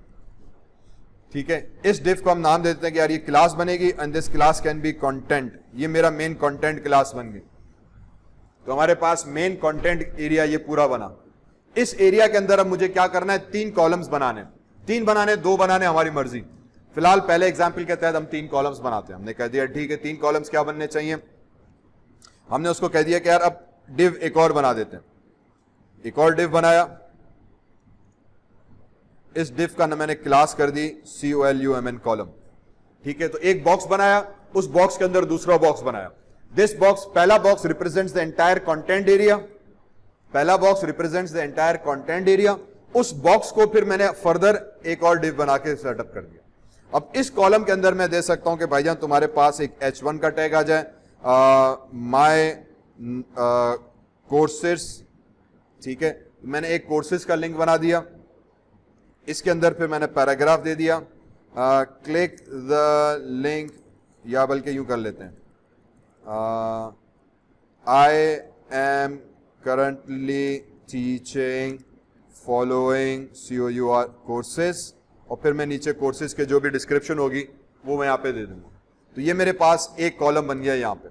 ठीक है, इस डिव को हम नाम देते हैं कि यार ये क्लास बनेगी and this class can be content. ये मेरा मेन कंटेंट क्लास बन गई। तो हमारे पास मेन कंटेंट एरिया ये पूरा बना। इस एरिया के अंदर अब मुझे क्या करना है, 3 कॉलम्स बनाने। 3 बनाने, 2 बनाने हमारी मर्जी। फिलहाल पहले एग्जाम्पल के तहत हम 3 कॉलम्स बनाते हैं। हमने कह दिया ठीक है 3 कॉलम्स क्या बनने चाहिए। हमने उसको कह दिया कि यार अब डिव एक और बना देते हैं। एक और डिव बनाया, इस डिव का ना मैंने क्लास कर दी COLUMN कॉलम। ठीक है, तो एक बॉक्स बनाया, उस बॉक्स के अंदर दूसरा बॉक्स बनाया। दिस बॉक्स, पहला box represents the entire content area. पहला box represents the entire content area. उस बॉक्स को फिर मैंने फर्दर एक और डिव बना के सेटअप कर दिया। अब इस कॉलम के अंदर मैं दे सकता हूं कि भाईजान तुम्हारे पास एक H1 का टैग आ जाए, माय कोर्सेस। ठीक है, मैंने एक कोर्सेस का लिंक बना दिया। इसके अंदर फिर मैंने पैराग्राफ दे दिया, क्लिक द लिंक, या बल्कि यूं कर लेते हैं, I am currently teaching following COUR courses. और फिर मैं नीचे कोर्सेज के जो भी डिस्क्रिप्शन होगी वो मैं यहाँ पे दे दूंगा। तो ये मेरे पास एक कॉलम बन गया यहाँ पे।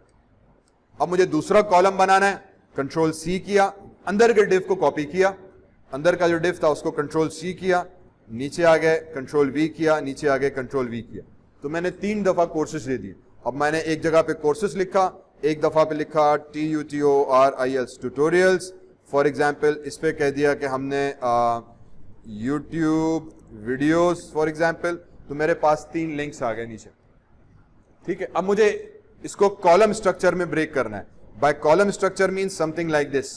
अब मुझे दूसरा कॉलम बनाना है, Ctrl+C किया, अंदर के डिव को कॉपी किया, अंदर का जो डिव था उसको Ctrl+C किया, नीचे आ गए Ctrl+V किया, नीचे आ गए Ctrl+V किया। तो मैंने 3 दफा कोर्सेज दे दिए। अब मैंने एक जगह पे कोर्सेज लिखा, एक दफा पे लिखा TUTORIELS ट्यूटोरियल्स। फॉर एग्जाम्पल इस पे कह दिया कि हमने यूट्यूब वीडियोस फॉर एग्जाम्पल। तो मेरे पास 3 लिंक्स आ गए नीचे। ठीक है, अब मुझे इसको कॉलम स्ट्रक्चर में ब्रेक करना है। By column structure means something like this,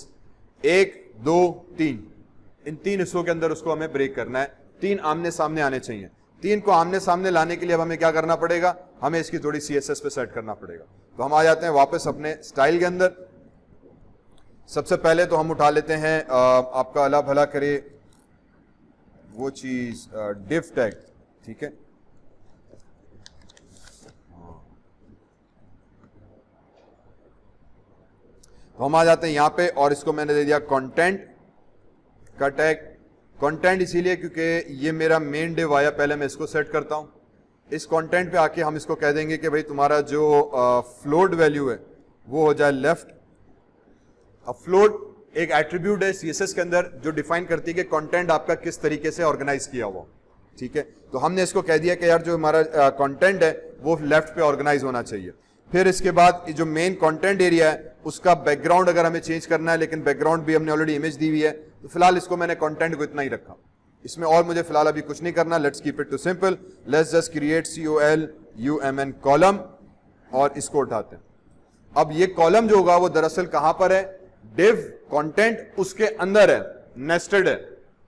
1 2 3। इन 3 हिस्सों के अंदर उसको हमें ब्रेक करना है। 3 आमने सामने आने चाहिए। 3 को आमने सामने लाने के लिए अब हमें क्या करना पड़ेगा, हमें इसकी थोड़ी CSS पे सेट करना पड़ेगा। तो हम आ जाते हैं वापस अपने स्टाइल के अंदर। सबसे पहले तो हम उठा लेते हैं, आपका अल्लाह भला करे, वो चीज डिव टैग। ठीक है, तो हम आ जाते हैं यहां पे और इसको मैंने दे दिया कंटेंट का टैग। कंटेंट इसीलिए क्योंकि ये मेरा मेन डिव आया, पहले मैं इसको सेट करता हूं। इस कंटेंट पे आके हम इसको कह देंगे कि भाई तुम्हारा जो फ्लोट वैल्यू है वो हो जाए लेफ्ट। अब फ्लोट एक एट्रीब्यूट है CSS के अंदर जो डिफाइन करती है कि कंटेंट आपका किस तरीके से ऑर्गेनाइज किया हुआ। ठीक है, तो हमने इसको कह दिया कि यार जो हमारा कंटेंट है वो लेफ्ट पे ऑर्गेनाइज होना चाहिए। फिर इसके बाद जो मेन कंटेंट एरिया है उसका बैकग्राउंड अगर हमें चेंज करना है, लेकिन बैकग्राउंड भी हमने ऑलरेडी इमेज दी हुई है, तो फिलहाल इसको मैंने कंटेंट को इतना ही रखा। इसमें और मुझे फिलहाल अभी कुछ नहीं करना। Let's keep it to simple, let's just create COLUMN column और इसको उठाते हैं। अब ये कॉलम जो होगा वो दरअसल कहां पर है, डिव कंटेंट उसके अंदर है, नेस्टेड है।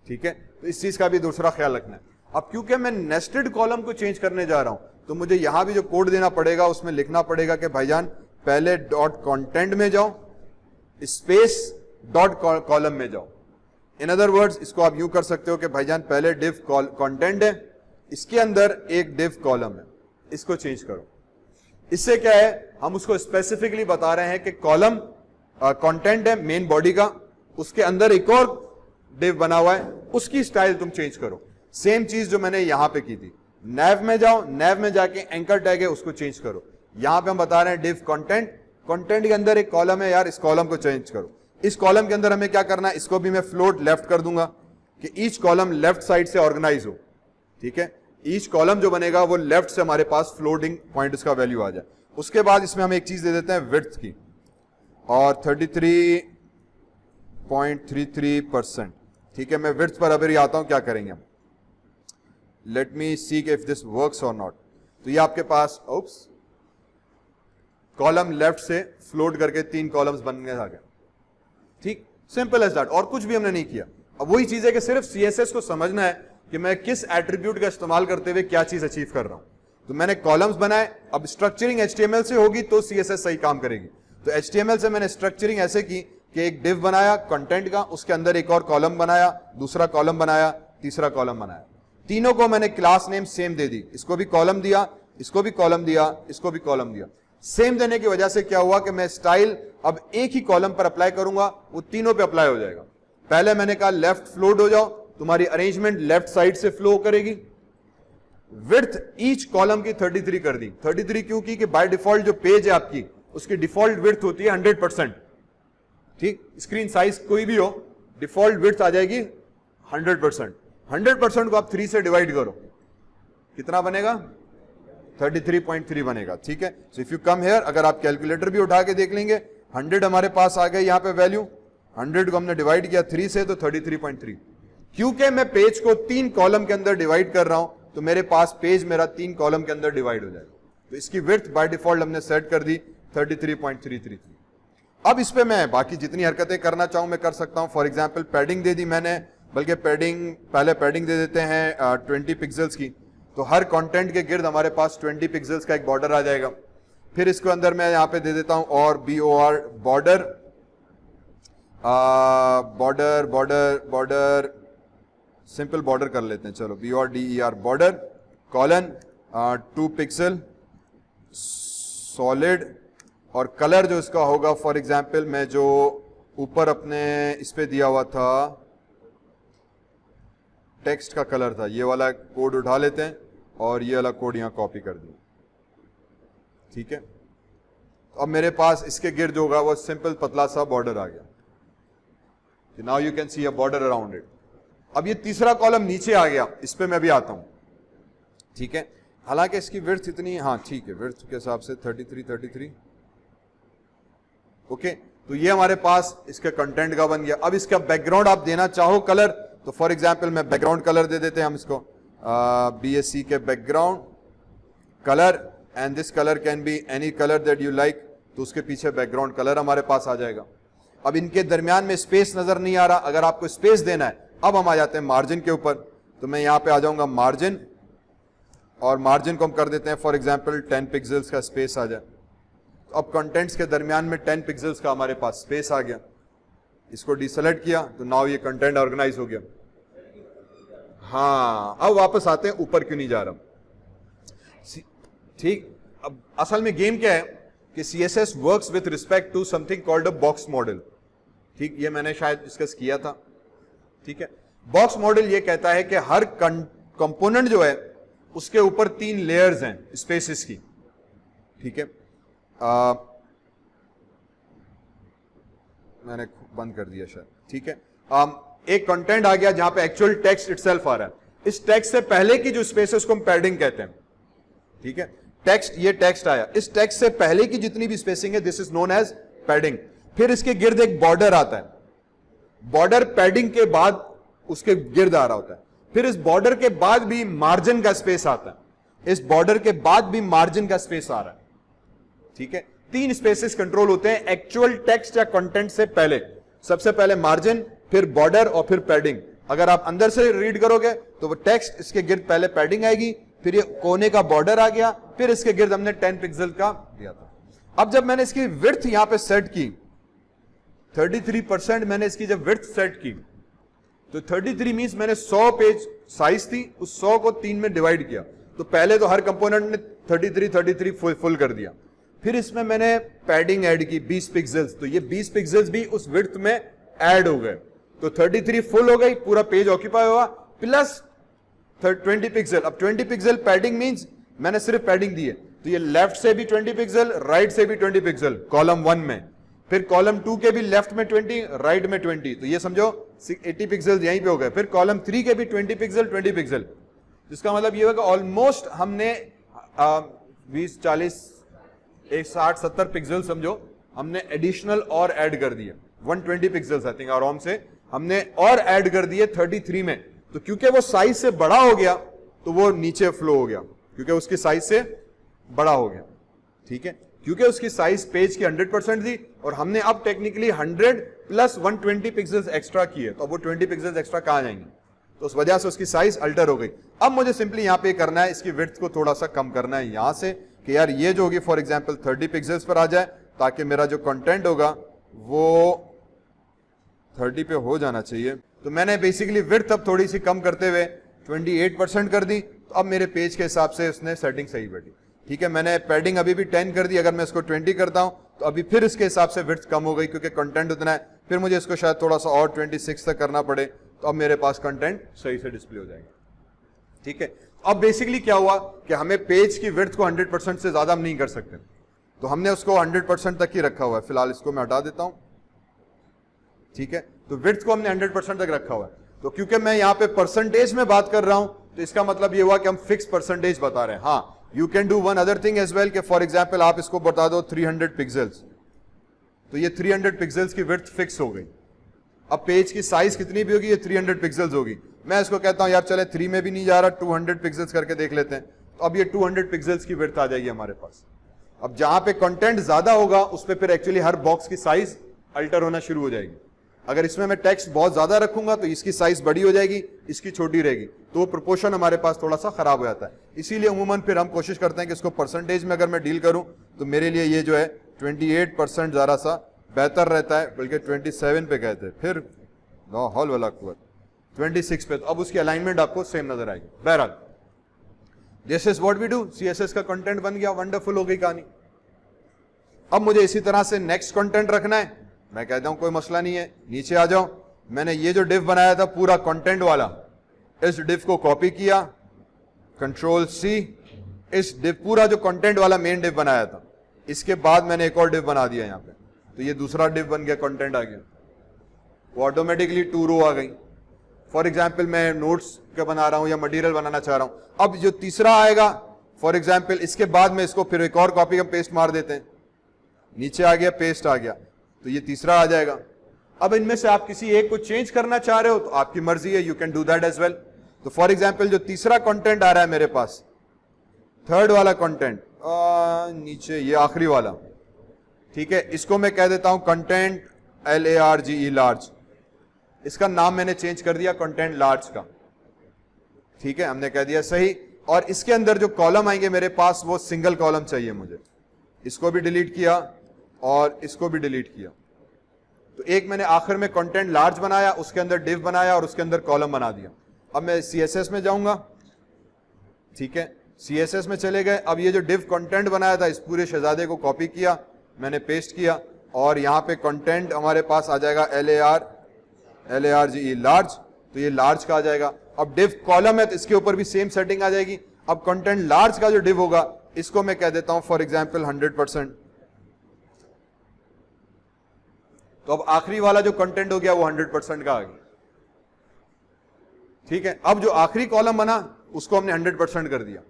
ठीक है, तो इस चीज का भी दूसरा ख्याल रखना है। अब क्योंकि मैं नेस्टेड कॉलम को चेंज करने जा रहा हूं तो मुझे यहां भी जो कोड देना पड़ेगा उसमें लिखना पड़ेगा कि भाईजान पहले डॉट कंटेंट में जाओ, स्पेस डॉट कॉलम में जाओ। इन अदर वर्ड्स इसको आप यूं कर सकते हो कि भाईजान पहले डिव कंटेंट है, इसके अंदर एक डिव कॉलम है, इसको चेंज करो। इससे क्या है, हम उसको स्पेसिफिकली बता रहे हैं कि कॉलम कंटेंट है मेन बॉडी का, उसके अंदर एक और डिव बना हुआ है, उसकी स्टाइल तुम चेंज करो। सेम चीज जो मैंने यहां पे की थी, नैव में जाओ, नैव में जाके एंकर टैग है उसको चेंज करो। यहां पे हम बता रहे हैं डिव कंटेंट, कंटेंट के अंदर एक कॉलम है यार, इस कॉलम को चेंज करो। इस कॉलम के अंदर हमें क्या करना है, इसको भी मैं फ्लोट लेफ्ट कर दूंगा कि ईच कॉलम लेफ्ट साइड से ऑर्गेनाइज हो। ठीक है, ईच कॉलम जो बनेगा वो लेफ्ट से हमारे पास फ्लोटिंग पॉइंट उसका वैल्यू आ जाए। उसके बाद इसमें हम एक चीज दे देते हैं विड्थ की, और 33.33%। ठीक है, मैं विड्थ पर अभी आता हूं, क्या करेंगे हम, let me see if this works और नॉट। तो ये आपके पास ओप्स कॉलम लेफ्ट से फ्लोट करके 3 कॉलम्स बनने आ गए। ठीक, सिंपल एज दैट, और कुछ भी हमने नहीं किया। अब वही चीज है कि सिर्फ सीएसएस को समझना है कि मैं किस एट्रीब्यूट का इस्तेमाल करते हुए क्या चीज अचीव कर रहा हूं। तो मैंने कॉलम्स बनाए, अब स्ट्रक्चरिंग एचटीएमएल से होगी तो सीएसएस सही काम करेगी। तो एचटीएमएल से मैंने स्ट्रक्चरिंग ऐसे की कि एक डिव बनाया कंटेंट का, उसके अंदर एक और कॉलम बनाया, दूसरा कॉलम बनाया, तीसरा कॉलम बनाया। तीनों को मैंने क्लास नेम सेम दे दी, इसको भी कॉलम दिया, इसको भी कॉलम दिया, इसको भी कॉलम दिया। सेम देने की वजह से क्या हुआ कि मैं स्टाइल अब एक ही कॉलम पर अप्लाई करूंगा, वो तीनों पे अप्लाई हो जाएगा। पहले मैंने कहा लेफ्ट फ्लोट हो जाओ, तुम्हारी अरेंजमेंट लेफ्ट साइड से फ्लो करेगी। विड्थ ईच कॉलम की 33 कर दी। 33 क्यों की कि बाय डिफॉल्ट जो पेज है आपकी उसकी डिफॉल्ट विड्थ होती है 100%। ठीक, स्क्रीन साइज कोई भी हो, डिफॉल्ट विड्थ आ जाएगी 100%। 100% को आप 3 से डिवाइड करो, कितना बनेगा, 33.3 बनेगा। ठीक है, so if you come here, अगर आप कैलकुलेटर भी उठा के देख लेंगे, 100 हमारे पास आ गए यहां पे वैल्यू, 100 को हमने डिवाइड किया 3 से तो 33.3। क्योंकि मैं पेज को 3 कॉलम के अंदर डिवाइड कर रहा हूं तो मेरे पास पेज मेरा 3 कॉलम के अंदर डिवाइड हो जाएगा। तो इसकी विड्थ बाय डिफॉल्ट हमने सेट कर दी 33.333। अब इस पे मैं बाकी जितनी हरकतें करना चाहूं मैं कर सकता हूं। फॉर एग्जांपल पैडिंग दे दी मैंने, बल्कि पैडिंग पहले पैडिंग दे देते हैं 20 पिक्सल्स की, तो हर कंटेंट के गिर्द हमारे पास 20 पिक्सल्स का एक बॉर्डर आ जाएगा। फिर इसको अंदर मैं यहां पे दे देता हूं और BOR border, border border border, simple border कर लेते हैं, चलो BORDER border colon 2 pixel solid, और कलर जो इसका होगा, फॉर एग्जांपल मैं जो ऊपर अपने इस पे दिया हुआ था टेक्स्ट का कलर था, ये वाला कोड उठा लेते हैं और ये वाला कोड यहां कॉपी कर दिया। ठीक है, तो अब मेरे पास इसके गिर्द होगा वो सिंपल पतला सा बॉर्डर आ गया। Now you can C a border around it. अब ये तीसरा कॉलम नीचे आ गया, इस पे मैं भी आता हूं। ठीक है, हालांकि इसकी विड्थ इतनी, हाँ ठीक है, विड्थ के हिसाब से 33 ओके। तो ये हमारे पास इसके कंटेंट का बन गया। अब इसका बैकग्राउंड आप देना चाहो कलर, तो फॉर एग्जांपल मैं बैकग्राउंड कलर दे देते हैं हम इसको, BSC के background colour, and this colour can be any colour that you like. तो उसके पीछे बैकग्राउंड कलर हमारे पास आ जाएगा। अब इनके दरमियान में स्पेस नजर नहीं आ रहा, अगर आपको स्पेस देना है, अब हम आ जाते हैं मार्जिन के ऊपर। तो मैं यहां पे आ जाऊंगा मार्जिन, और मार्जिन को हम कर देते हैं फॉर एग्जांपल 10 पिक्सल्स का स्पेस आ जाए। तो अब कंटेंट्स के दरमियान में 10 पिक्सल्स का हमारे पास स्पेस आ गया। इसको डिसेलेक्ट किया तो नाउ ये कंटेंट ऑर्गेनाइज हो गया। हाँ, अब वापस आते हैं, ऊपर क्यों नहीं जा रहा। ठीक, अब असल में गेम क्या है कि CSS works with respect to something called a box model. ठीक, ये मैंने शायद डिस्कस किया था। ठीक है, बॉक्स मॉडल ये कहता है कि हर कंपोनेंट जो है उसके ऊपर 3 लेयर्स हैं स्पेसिस की। ठीक है, मैंने बंद कर दिया शायद। ठीक है, एक कंटेंट आ गया जहां पे एक्चुअल टेक्स्ट इटसेल्फ आ रहा है। इस टेक्स्ट से पहले की जो स्पेसेस को हम पैडिंग कहते हैं। ठीक है, टेक्स्ट, ये टेक्स्ट आया, इस टेक्स्ट से पहले की जितनी भी स्पेसिंग है this is known as padding. फिर इसके गिर्द एक बॉर्डर आता है, बॉर्डर पैडिंग के बाद उसके गिर्द आ रहा होता है। फिर इस बॉर्डर के बाद भी मार्जिन का स्पेस आता है, इस बॉर्डर के बाद भी मार्जिन का स्पेस आ रहा है। ठीक है, 3 स्पेसेस कंट्रोल होते हैं एक्चुअल टेक्स्ट या कंटेंट से पहले। सबसे पहले मार्जिन, फिर बॉर्डर और फिर पैडिंग। अगर आप अंदर से रीड करोगे तो वो टेक्स्ट, इसके गिर्द पहले पैडिंग आएगी, फिर ये कोने का बॉर्डर आ गया, फिर इसके गिर्द हमने 10 पिक्सल का दिया था। अब जब मैंने इसकी विड्थ यहां पे सेट की 33%, मैंने इसकी जब विड्थ सेट की तो 33 मींस मैंने 100 पेज साइज थी, उस 100 को 3 में डिवाइड किया। तो पहले तो हर कंपोनेंट ने 33 फुल कर दिया। फिर इसमें मैंने पैडिंग ऐड की 20 पिक्सल्स, तो ये 20 पिक्सल्स भी उस विड्थ में ऐड हो गए। तो 33 फुल हो गई, पूरा पेज ऑक्यूपाई हुआ, प्लस 20 पिक्सल। अब 20 पिक्सल पैडिंग मींस मैंने सिर्फ पैडिंग दी है, तो ये लेफ्ट से भी 20 पिक्सल, राइट से भी 20 पिक्सल कॉलम 1 में, फिर कॉलम 2 के भी लेफ्ट में 20, राइट में 20, तो ये समझो 80 पिक्सल यहीं पे हो गए। फिर कॉलम 3 के भी 20 पिक्सल 20 पिक्सल, जिसका मतलब ये होगा ऑलमोस्ट हमने 20 40 60 70 पिक्सल समझो हमने एडिशनल और ऐड कर दिए, 120 पिक्सल्स आई थिंक आराम से हमने और ऐड कर दिए 33 में। तो क्योंकि वो साइज से बड़ा हो गया तो वो नीचे फ्लो हो गया, क्योंकि उसकी साइज से बड़ा हो गया, ठीक है, क्योंकि उसकी साइज पेज की 100% थी और हमने अब टेक्निकली 100 प्लस 120 पिक्सल्स एक्स्ट्रा किए, तो अब वो 20 पिक्सल्स एक्स्ट्रा कहां जाएंगे, तो उस वजह से उसकी साइज अल्टर हो गई। अब मुझे सिंपली यहां पे करना है, इसकी विड्थ को थोड़ा सा कम करना है यहां से, कि यार ये जो होगी फॉर एग्जांपल 30 पिक्सल्स पर आ जाए, ताकि मेरा जो कंटेंट होगा वो 30 पे हो जाना चाहिए। तो मैंने बेसिकली विड्थ अब थोड़ी सी कम करते हुए 28% कर दी, तो अब मेरे पेज के हिसाब से उसने सेटिंग सही बैठी, ठीक है। मैंने पैडिंग अभी भी 10 कर दी, अगर मैं इसको 20 करता हूं तो अभी फिर इसके हिसाब से विड्थ कम हो गई, क्योंकि कंटेंट उतना है, फिर मुझे इसको शायद थोड़ा सा और 26 तक करना पड़े, तो अब मेरे पास कंटेंट सही से डिस्प्ले हो जाएगा, ठीक है। अब बेसिकली क्या हुआ कि हमें पेज की विड्थ को 100% से ज्यादा हम नहीं कर सकते, तो हमने उसको 100% तक ही रखा हुआ है। फिलहाल इसको मैं हटा देता हूं, ठीक है। तो विड्थ को हमने 100% तक रखा हुआ है, तो क्योंकि मैं यहां पे परसेंटेज में बात कर रहा हूं, तो इसका मतलब ये हुआ कि हम फिक्स परसेंटेज बता रहे हैं। हाँ, you can do one other thing as well, कि फॉर एग्जांपल आप इसको बता दो 300 पिक्सल्स, तो ये 300 पिक्सल्स की विड्थ फिक्स हो गई। अब पेज की साइज कितनी भी होगी, ये 300 पिक्सल्स होगी। मैं इसको कहता हूं यार चले 3 में भी नहीं जा रहा, 200 पिक्सल्स करके देख लेते हैं, तो अब ये 200 पिक्सल्स की विड्थ आ जाएगी हमारे पास। अब जहां पे कंटेंट ज्यादा होगा उस पे फिर एक्चुअली हर बॉक्स की साइज अल्टर होना शुरू हो जाएगी। अगर इसमें मैं टेक्स्ट बहुत ज्यादा रखूंगा तो इसकी साइज बड़ी हो जाएगी, इसकी छोटी रहेगी, तो वो प्रोपोर्शन हमारे पास थोड़ा सा खराब हो जाता है। इसीलिए उमूमन फिर हम कोशिश करते हैं कि इसको परसेंटेज में अगर मैं डील करूं तो मेरे लिए ये जो है 28% ज्यादा सा बेहतर रहता है, बल्कि 27 पे कहते हैं, फिर नो हॉल वाला कुआं 26 पे, तो अब उसकी अलाइनमेंट आपको सेम नजर आएगी। बहरहाल this is what we do, CSS का कंटेंट बन गया, वंडरफुल हो गई कहानी। अब मुझे इसी तरह से नेक्स्ट कंटेंट रखना है, मैं कहता हूं कोई मसला नहीं है, नीचे आ जाओ। मैंने ये जो डिव बनाया था पूरा कंटेंट वाला, इस डिव को कॉपी किया, कंट्रोल सी, इस डिव पूरा जो कंटेंट वाला मेन डिव बनाया था, इसके बाद मैंने एक और डिव बना दिया यहां पे, तो ये दूसरा डिव बन गया, कंटेंट आ गया, वो ऑटोमेटिकली 2 रो आ गई। फॉर एग्जाम्पल मैं नोट्स का बना रहा हूं या मटेरियल बनाना चाह रहा हूं, अब जो तीसरा आएगा फॉर एग्जाम्पल इसके बाद में इसको फिर एक और कॉपी हम पेस्ट मार देते हैं, नीचे आ गया, पेस्ट आ गया, तो ये तीसरा आ जाएगा। अब इनमें से आप किसी एक को चेंज करना चाह रहे हो तो आपकी मर्जी है, you can do that as well. तो फॉर एग्जाम्पल जो तीसरा कंटेंट आ रहा है मेरे पास, थर्ड वाला कंटेंट नीचे ये आखिरी वाला, ठीक है, इसको मैं कह देता हूं कंटेंट LARGE लार्ज, इसका नाम मैंने चेंज कर दिया कंटेंट लार्ज का, ठीक है, हमने कह दिया सही। और इसके अंदर जो कॉलम आएंगे मेरे पास वो सिंगल कॉलम चाहिए मुझे, इसको भी डिलीट किया और इसको भी डिलीट किया। तो एक मैंने आखिर में कंटेंट लार्ज बनाया, उसके अंदर डिव बनाया और उसके अंदर कॉलम बना दिया। अब मैं CSS में जाऊंगा, ठीक है, CSS में चले गए। अब ये जो डिव कंटेंट बनाया था इस पूरे शहजादे को कॉपी किया, मैंने पेस्ट किया और यहां पे कंटेंट हमारे पास आ जाएगा LARGE लार्ज, तो ये लार्ज का आ जाएगा। अब डिव कॉलम है तो इसके ऊपर भी सेम सेटिंग आ जाएगी। अब कंटेंट लार्ज का जो डिव होगा इसको मैं कह देता हूं फॉर एग्जांपल 100%, तो अब आखिरी वाला जो कंटेंट हो गया वो 100% का आ गया, ठीक है। अब जो आखिरी कॉलम बना उसको हमने 100% कर दिया।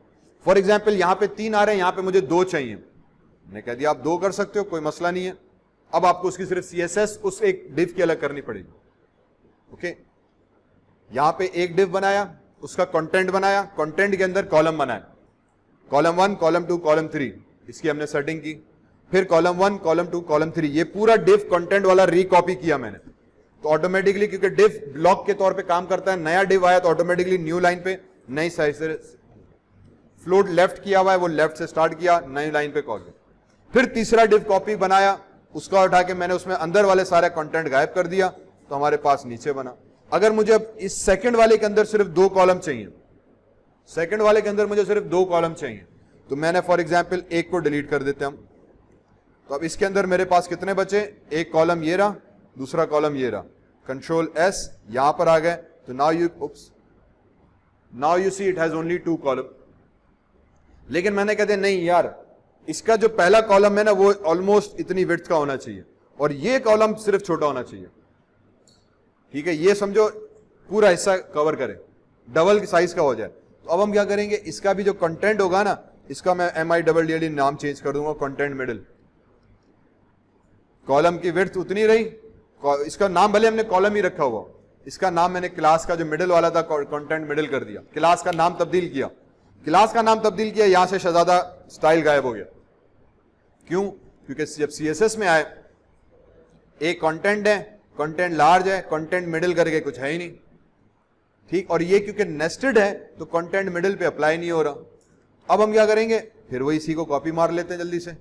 फॉर एग्जांपल यहां पे 3 आ रहे हैं, यहां पे मुझे 2 चाहिए, मैंने कह दिया आप 2 कर सकते हो, कोई मसला नहीं है। अब आपको उसकी सिर्फ CSS उस एक डिव की अलग करनी पड़ेगी, ओके। यहां पे एक डिव बनाया, उसका कंटेंट बनाया, कंटेंट के अंदर कॉलम बनाया, कॉलम 1, कॉलम 2, कॉलम 3, इसकी हमने सेटिंग की, फिर कॉलम 1, कॉलम 2, कॉलम 3, ये पूरा डिव कंटेंट वाला रिकॉपी किया मैंने। तो ऑटोमेटिकली क्योंकि डिव ब्लॉक के तौर पे काम करता है, नया डिव आया तो ऑटोमेटिकली न्यू लाइन पे नई साइड से फ्लोट लेफ्ट किया हुआ है, वो लेफ्ट से स्टार्ट किया, नई लाइन पे कॉल किया। फिर तीसरा डिव कॉपी बनाया, उसका उठा के मैंने उसमें अंदर वाले सारे कंटेंट गायब कर दिया, तो हमारे पास नीचे बना। अगर मुझे अब इस सेकंड वाले के अंदर सिर्फ 2 कॉलम चाहिए, सेकंड वाले के अंदर मुझे सिर्फ 2 कॉलम चाहिए, तो मैंने फॉर एग्जांपल एक को डिलीट कर देते हम। तो अब इसके अंदर मेरे पास कितने बचे, एक कॉलम ये रहा, दूसरा कॉलम ये रहा, कंट्रोल S यहां पर आ गए, तो now you see it has only 2 column. लेकिन मैंने कहते नहीं यार, इसका जो पहला कॉलम है ना वो ऑलमोस्ट इतनी विड्थ का होना चाहिए और ये कॉलम सिर्फ छोटा होना चाहिए। ठीक है, ये समझो पूरा हिस्सा कवर करे, डबल साइज का हो जाए। तो अब हम क्या करेंगे, इसका भी जो कंटेंट होगा ना, इसका मैं MIDDLE नाम चेंज कर दूंगा, कंटेंट मिडिल। कॉलम की विड्थ उतनी रही, इसका नाम भले हमने कॉलम ही रखा हुआ, इसका नाम मैंने क्लास का जो मिडिल वाला था कंटेंट मिडिल कर दिया, क्लास का नाम तब्दील किया। क्लास का नाम तब्दील किया, यहां से शहजादा स्टाइल गायब हो गया। क्यों? क्योंकि जब CSS में आए, एक कंटेंट है, कंटेंट लार्ज है, कंटेंट मिडिल करके कुछ है ही नहीं। ठीक, और ये क्योंकि नेस्टेड है तो कंटेंट मिडिल पे अप्लाई नहीं हो रहा। अब हम क्या करेंगे, फिर वही सी को कॉपी मार लेते हैं जल्दी से,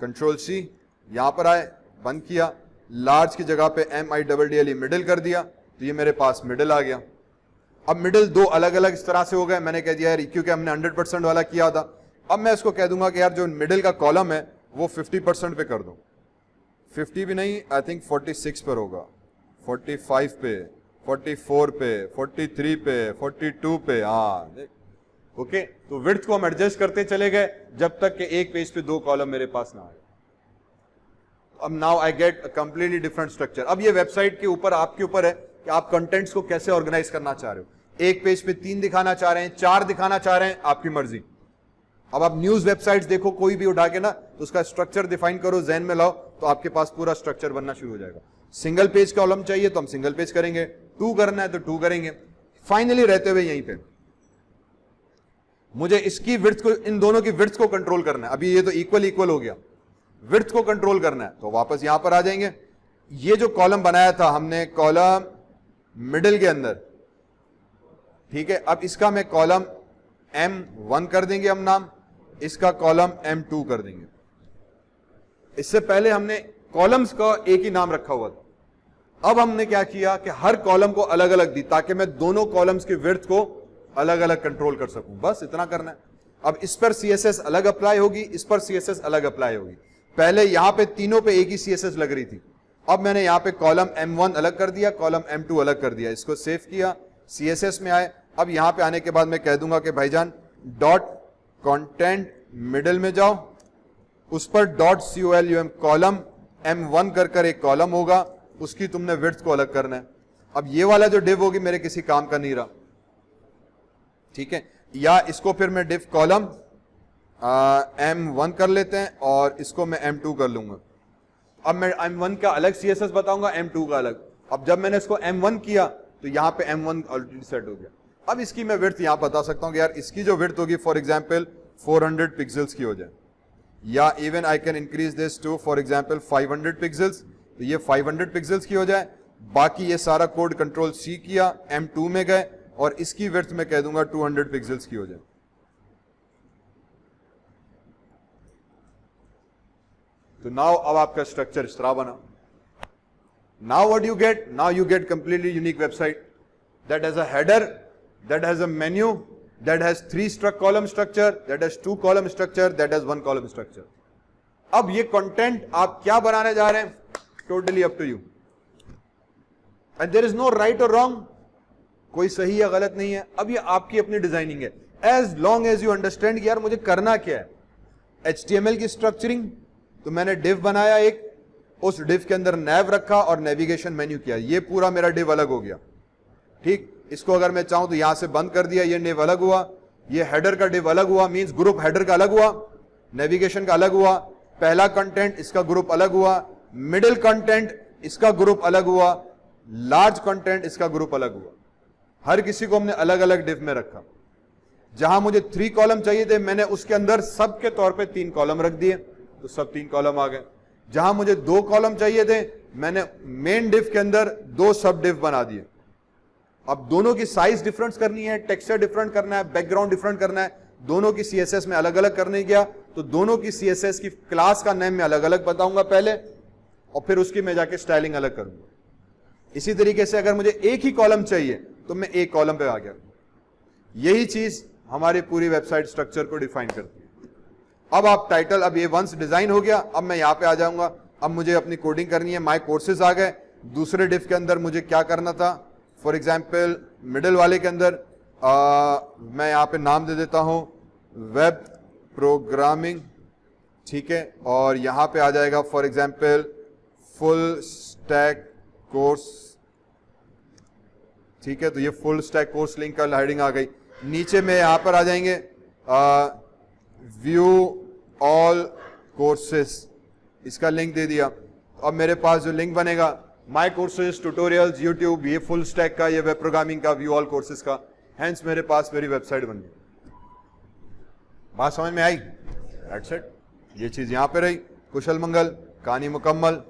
Ctrl+C, यहां पर आए, बंद किया, लार्ज की जगह पे MIDDLE मिडिल कर दिया, तो ये मेरे पास मिडिल आ गया। अब मिडिल दो अलग अलग इस तरह से हो गए। मैंने कह दिया यार क्योंकि हमने 100% वाला किया था, अब मैं इसको कह दूंगा कि यार जो मिडिल का कॉलम है वो 50% पे कर दो। 50 भी नहीं, आई थिंक 46 पर होगा, 45 पे, 44 पे, 43 पे, 42 पे। हाँ ओके, तो विड्थ को हम एडजस्ट करते चले गए जब तक कि एक पेज पे 2 कॉलम मेरे पास ना आए। अब now I get a completely different structure. अब ये वेबसाइट के ऊपर आपके ऊपर है कि आप कंटेंट्स को कैसे ऑर्गेनाइज करना चाह रहे हो। एक पेज पे 3 दिखाना चाह रहे हैं, 4 दिखाना चाह रहे हैं, आपकी मर्जी। अब आप न्यूज वेबसाइट्स देखो कोई भी उठा के ना, तो उसका स्ट्रक्चर डिफाइन करो, जहन में लाओ, तो आपके पास पूरा स्ट्रक्चर बनना शुरू हो जाएगा। सिंगल पेज कॉलम चाहिए तो हम सिंगल पेज करेंगे, 2 करना है तो 2 करेंगे। फाइनली रहते हुए यहीं पे मुझे इसकी विड्थ को, इन दोनों की विड्थ को कंट्रोल करना है। अभी ये तो इक्वल इक्वल हो गया, विड्थ को कंट्रोल करना है, तो वापस यहां पर आ जाएंगे। ये जो कॉलम बनाया था हमने कॉलम मिडिल के अंदर, ठीक है, अब इसका मैं कॉलम M1 कर देंगे हम नाम, इसका कॉलम M2 कर देंगे। इससे पहले हमने कॉलम्स का एक ही नाम रखा हुआ था। अब हमने क्या किया कि हर कॉलम को अलग अलग दी ताकि मैं दोनों कॉलम्स की विड्थ को अलग अलग कंट्रोल कर सकूं, बस इतना करना है। अब इस पर CSS अलग अप्लाई होगी, इस पर CSS अलग अप्लाई होगी। पहले यहां पे तीनों पे एक ही CSS लग रही थी, अब मैंने यहां पे कॉलम M1 अलग कर दिया, कॉलम M2 अलग कर दिया। इसको सेव किया, CSS में आए। अब यहां पे आने के बाद मैं कह दूंगा कि भाईजान डॉट कंटेंट मिडिल में जाओ, उस पर .colum कॉलम M1 कर एक कॉलम होगा, उसकी तुमने विड्थ को अलग करना है। अब ये वाला जो डिव होगी मेरे किसी काम का नहीं रहा, ठीक है, या इसको फिर मैं डिव कॉलम M1 कर लेते हैं और इसको मैं M2 कर लूंगा। अब मैं M1 का अलग CSS बताऊंगा, M2 का अलग। अब जब मैंने इसको M1 किया तो यहां पे M1 ऑलरेडी सेट हो गया। अब इसकी मैं विड्थ यहां बता सकता हूं कि यार इसकी जो विड्थ होगी फॉर एग्जांपल 400 पिक्सल्स की हो जाए, या even I can increase this to for example 500 pixels, तो ये 500 पिक्सल्स की हो जाए। बाकी ये सारा कोड Ctrl+C किया, M2 में गए और इसकी विड्थ में कह दूंगा 200 पिक्सल्स की हो जाए। तो नाउ अब आपका स्ट्रक्चर इस तरह बना। Now what you get, now you gate completely unique website that has a header, that has a menu, that has 3 column structure, that has 2 column structure, that has 1 column structure. अब ये content आप क्या बनाने जा रहे हैं, totally up to you, and there is no right और wrong, कोई सही या गलत नहीं है। अब ये आपकी अपनी डिजाइनिंग है, as long as you understand कि यार मुझे करना क्या है। HTML की स्ट्रक्चरिंग, तो मैंने डिव बनाया एक, उस डिव के अंदर नैव रखा और नेविगेशन मेन्यू किया, ये पूरा मेरा डिव अलग हो गया। ठीक, इसको अगर मैं चाहूं तो यहां से बंद कर दिया, ये डिव अलग हुआ, ये हेडर का डिव अलग हुआ, मींस ग्रुप हेडर का अलग हुआ, नेविगेशन का अलग हुआ, पहला कंटेंट इसका ग्रुप अलग हुआ, मिडिल कंटेंट इसका ग्रुप अलग हुआ, लार्ज कंटेंट इसका ग्रुप अलग हुआ। हर किसी को हमने अलग अलग डिव में रखा। जहां मुझे 3 कॉलम चाहिए थे मैंने उसके अंदर सब के तौर पे 3 कॉलम रख दिए, तो सब 3 कॉलम आ गए। जहां मुझे 2 कॉलम चाहिए थे मैंने मेन डिव के अंदर 2 सब डिव बना दिए। अब दोनों की साइज डिफरेंस करनी है, टेक्सचर डिफरेंट करना है, बैकग्राउंड डिफरेंट करना है, दोनों की CSS में अलग अलग करने गया, तो दोनों की CSS की क्लास का नेम मैं अलग अलग बताऊंगा पहले, और फिर उसकी मैं जाके स्टाइलिंग अलग करूंगा। इसी तरीके से अगर मुझे एक ही कॉलम चाहिए तो मैं एक कॉलम पे आ गया। यही चीज हमारी पूरी वेबसाइट स्ट्रक्चर को डिफाइन करती है। अब आप टाइटल, अब ये वंस डिजाइन हो गया, अब मैं यहां पे आ जाऊंगा। अब मुझे अपनी कोडिंग करनी है, माय कोर्सेज आ गए। दूसरे डिव के अंदर मुझे क्या करना था, फॉर एग्जाम्पल मिडिल वाले के अंदर मैं यहाँ पे नाम दे देता हूँ वेब प्रोग्रामिंग, ठीक है, और यहाँ पे आ जाएगा for example full stack course, ठीक है। तो ये फुल स्टैक कोर्स लिंक का हेडिंग आ गई। नीचे में यहाँ पर आ जाएंगे व्यू ऑल कोर्सेस, इसका लिंक दे दिया। अब मेरे पास जो लिंक बनेगा माय कोर्सेज, ट्यूटोरियल्स, यूट्यूब, ये फुल स्टैक का, ये वेब प्रोग्रामिंग का, व्यू ऑल कोर्सेज का, हेंस मेरे पास मेरी वेबसाइट बन गई। बात समझ में आई? That's it. ये चीज यहां पे रही। कुशल मंगल, कहानी मुकम्मल।